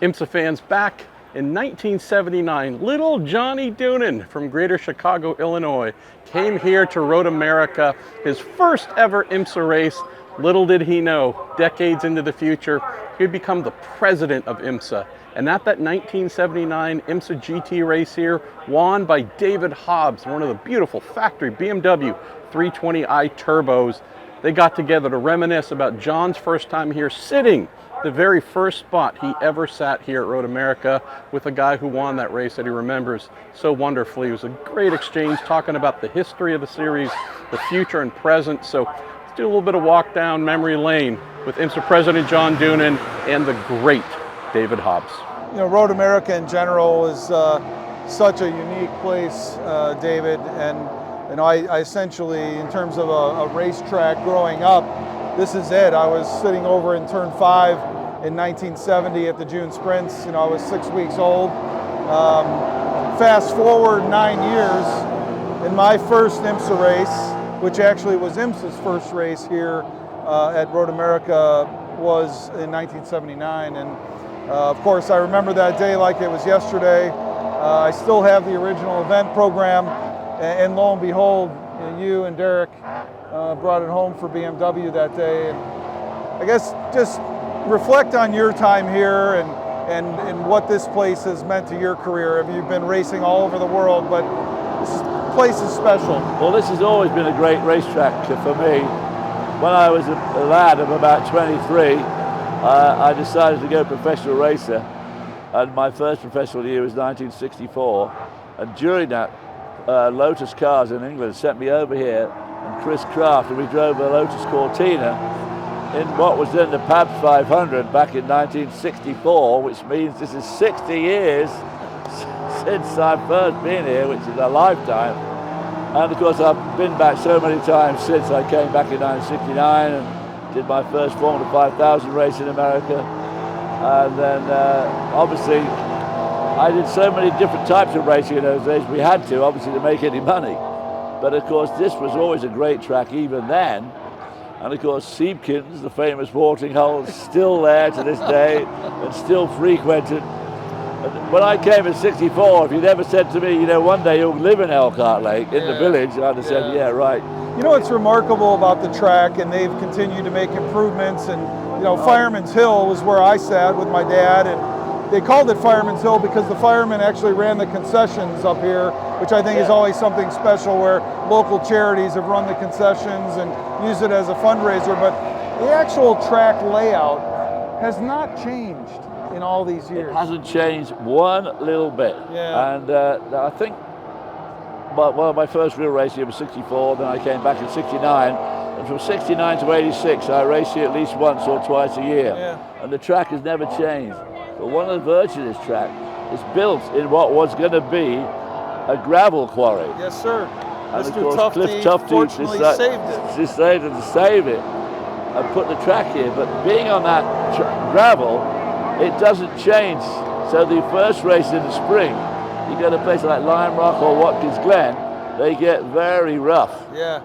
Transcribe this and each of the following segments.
IMSA fans, back in 1979, little Johnny Doonan from Greater Chicago, Illinois, came here to Road America, his first ever IMSA race. Little did he know, decades into the future, he'd become the president of IMSA. And at that 1979 IMSA GT race here, won by David Hobbs, one of the beautiful factory BMW 320i turbos. They got together to reminisce about John's first time here, sitting the very first spot he ever sat here at Road America with a guy who won that race that he remembers so wonderfully. It was a great exchange talking about the history of the series, the future and present. So let's do a little bit of walk down memory lane with IMSA President John Doonan and the great David Hobbs. You know, Road America in general is such a unique place, David, and you know, I essentially, in terms of a racetrack growing up, this is it. I was sitting over in turn 5 in 1970 at the June Sprints. You know, I was 6 weeks old. Fast forward 9 years, in my first IMSA race, which actually was IMSA's first race here at Road America, was in 1979. And of course, I remember that day like it was yesterday. I still have the original event program, and lo and behold, you and Derek brought it home for BMW that day. And I guess just reflect on your time here and what this place has meant to your career. Have you been racing all over the world, but this place is special? Well, this has always been a great racetrack for me. When I was a lad of about 23, I decided to go professional racer, and my first professional year was 1964, and during that Lotus Cars in England sent me over here, and Chris Craft, and we drove a Lotus Cortina in what was then the Pabst 500 back in 1964, which means this is 60 years since I've first been here, which is a lifetime. And of course I've been back so many times since. I came back in 1969 and did my first Formula 5000 race in America. And then obviously I did so many different types of racing in those days. We had to, obviously, to make any money. But of course, this was always a great track even then. And of course, Siebkens, the famous watering hole, is still there to this day and still frequented. And when I came in '64, if you'd ever said to me, you know, one day you'll live in Elkhart Lake, in the village, I'd have said, yeah, right. You know what's remarkable about the track, and they've continued to make improvements, and you know, Fireman's Hill was where I sat with my dad, and they called it Fireman's Hill because the firemen actually ran the concessions up here, which I think is always something special, where local charities have run the concessions and use it as a fundraiser. But the actual track layout has not changed in all these years. It hasn't changed one little bit. Yeah. And I think my first real race here was '64, then I came back in '69. And from '69 to '86, I raced here at least once or twice a year. Yeah. And the track has never changed. But one of the virtues of this track is built in what was going to be a gravel quarry. Yes, sir. And Mr. of course, Cliff Tufte fortunately saved it. Decided to save it and put the track here. But being on that gravel, it doesn't change. So the first race in the spring, you go to a place like Lime Rock or Watkins Glen, they get very rough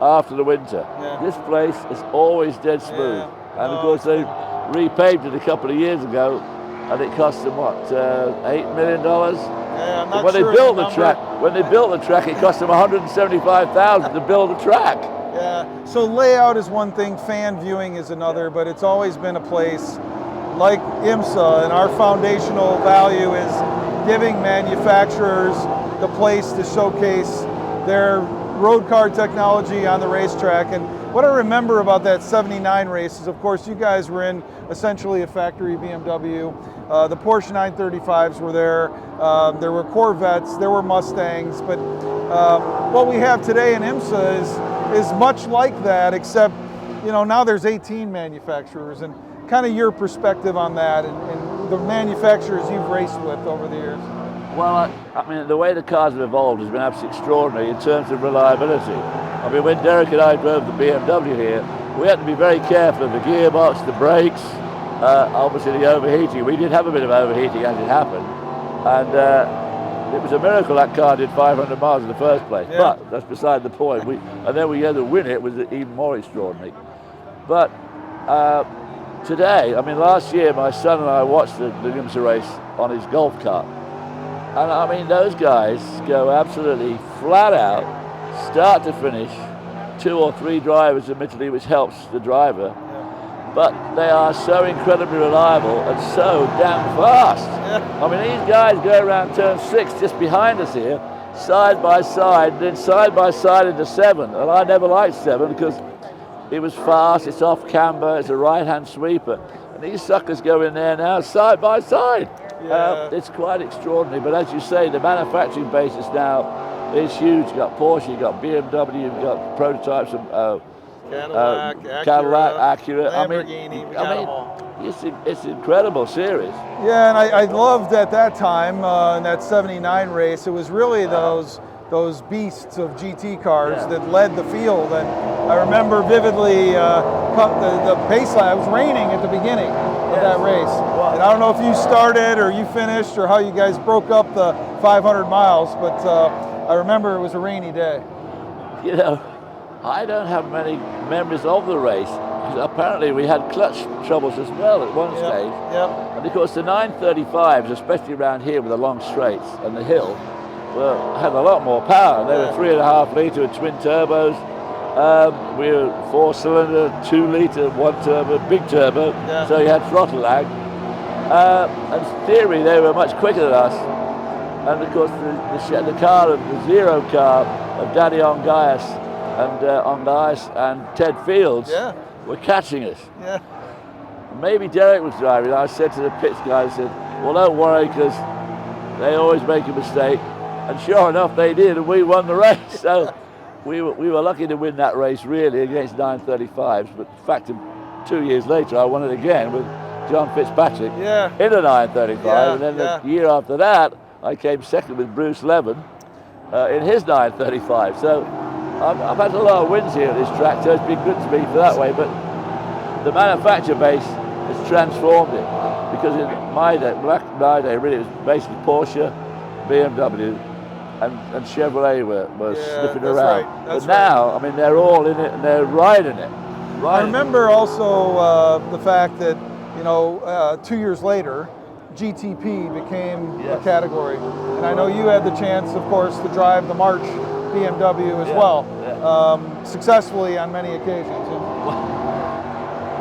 after the winter. Yeah. This place is always dead smooth. And of course, they repaved it a couple of years ago, and it cost them what, $8 million? Yeah, I'm not when sure they built the number. track, when they built the track, it cost them $175,000 to build the track. Yeah. So layout is one thing, fan viewing is another, but it's always been a place like IMSA, and our foundational value is giving manufacturers the place to showcase their road car technology on the racetrack. And what I remember about that '79 race is, of course, you guys were in essentially a factory BMW. The Porsche 935s were there. There were Corvettes, there were Mustangs, but what we have today in IMSA is much like that, except, you know, now there's 18 manufacturers. And kind of your perspective on that and the manufacturers you've raced with over the years. Well, I mean, the way the cars have evolved has been absolutely extraordinary in terms of reliability. I mean, when Derek and I drove the BMW here, we had to be very careful of the gearbox, the brakes, obviously the overheating. We did have a bit of overheating as it happened. And it was a miracle that car did 500 miles in the first place. Yeah. But that's beside the point. And then we had to win it was even more extraordinary. But today, I mean, last year my son and I watched the IMSA race on his golf cart. And I mean, those guys go absolutely flat out, start to finish, 2 or 3 drivers admittedly, which helps the driver. But they are so incredibly reliable and so damn fast. I mean, these guys go around turn 6 just behind us here, side by side, then side by side into 7. And I never liked 7 because it was fast, it's off camber, it's a right-hand sweeper. And these suckers go in there now side by side. It's quite extraordinary, but as you say, the manufacturing basis now is huge. You've got Porsche, you've got BMW, you've got prototypes of Cadillac, Acura, Lamborghini, we got them all. It's an incredible series. Yeah, and I loved at that time, in that 79 race, it was really those beasts of GT cars that led the field. And I remember vividly the pace line. It was raining at the beginning of that race. And I don't know if you started or you finished or how you guys broke up the 500 miles, but I remember it was a rainy day. You know, I don't have many memories of the race. Apparently we had clutch troubles as well at one stage. And of course the 935s, especially around here with the long straights and the hill, had a lot more power. They were 3.5 litre with twin turbos. We were 4-cylinder, 2 litre, 1 turbo, big turbo, so you had throttle lag. And in theory they were much quicker than us. And of course the car, the zero car of Danny Ongais and Ted Fields were catching us. Maybe Derek was driving. I said to the pits guys, I said, well, don't worry, because they always make a mistake. And sure enough, they did, and we won the race. So we were lucky to win that race, really, against 935s. But in fact, 2 years later, I won it again with John Fitzpatrick in a 935. And then the year after that, I came second with Bruce Levin in his 935. So I've had a lot of wins here at this track, so it's been good to me for that way. But the manufacturer base has transformed it, because in my day, really, it was basically Porsche, BMW, and Chevrolet were sniffing around. But now, I mean, they're all in it and they're riding it. I remember also the fact that, 2 years later, GTP became a category. And I know you had the chance, of course, to drive the March BMW as well, successfully on many occasions.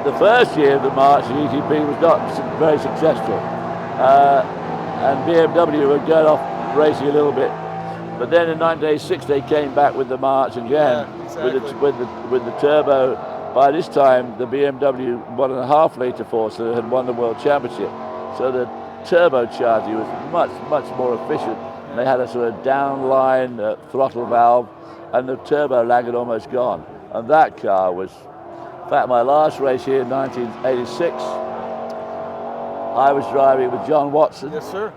The first year of the March GTP was not very successful, and BMW were going off racing a little bit. But then in 1986 they came back with the March again, with the turbo. By this time the BMW 1.5 litre four-cylinder had won the World Championship, so the turbocharger was much more efficient. And they had a sort of downline throttle valve, and the turbo lag had almost gone. And that car was, in fact, my last race here in 1986, I was driving with John Watson. Yes, sir.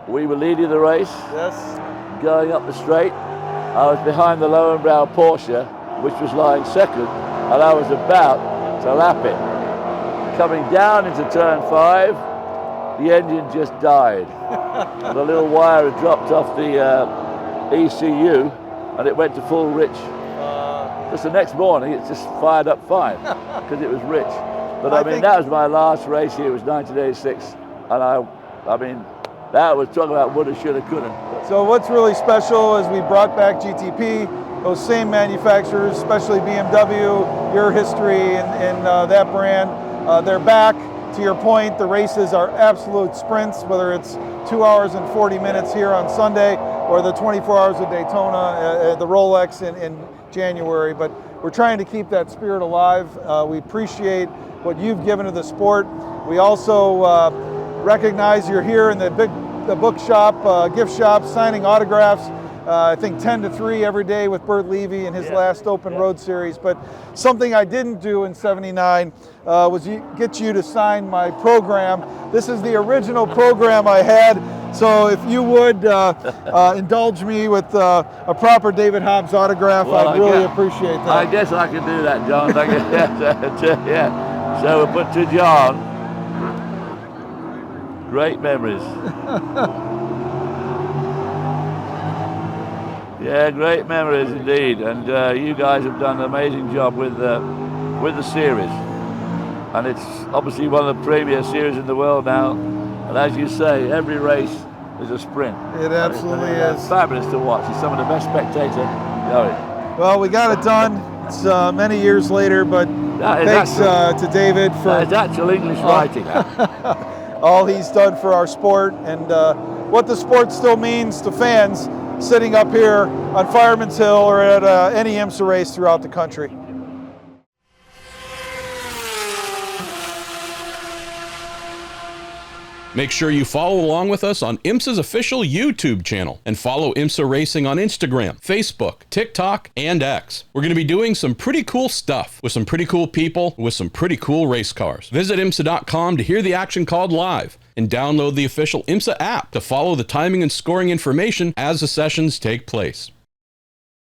We were leading the race. Yes. Going up the straight. I was behind the Lowenbrow Porsche, which was lying second, and I was about to lap it. Coming down into turn 5, the engine just died. The little wire had dropped off the ECU, and it went to full rich. Just the next morning, it just fired up fine, because it was rich. But I mean, that was my last race here. It was 1986, and I mean, that was talking about woulda, shoulda, coulda. So what's really special is we brought back GTP, those same manufacturers, especially BMW, your history in that brand. They're back. To your point, the races are absolute sprints, whether it's 2 hours and 40 minutes here on Sunday or the 24 hours of Daytona, the Rolex in January. But we're trying to keep that spirit alive. We appreciate what you've given to the sport. We also recognize you're here in the bookshop, gift shop, signing autographs. I think 10 to 3 every day with Bert Levy in his last open road series. But something I didn't do in '79 was get you to sign my program. This is the original program I had. So if you would indulge me with a proper David Hobbs autograph, I'd really appreciate that. I guess I can do that, John. So we'll put to John. Great memories. Yeah, great memories indeed, and you guys have done an amazing job with the series. and it's obviously one of the premier series in the world now. And as you say, every race is a sprint. It absolutely is. It's fabulous to watch. It's some of the best spectator going. Well, we got it done. It's many years later, but thanks to David for that is actual English writing. all he's done for our sport and what the sport still means to fans sitting up here on Fireman's Hill or at any IMSA race throughout the country. Make sure you follow along with us on IMSA's official YouTube channel and follow IMSA Racing on Instagram, Facebook, TikTok, and X. We're going to be doing some pretty cool stuff with some pretty cool people with some pretty cool race cars. Visit IMSA.com to hear the action called live and download the official IMSA app to follow the timing and scoring information as the sessions take place.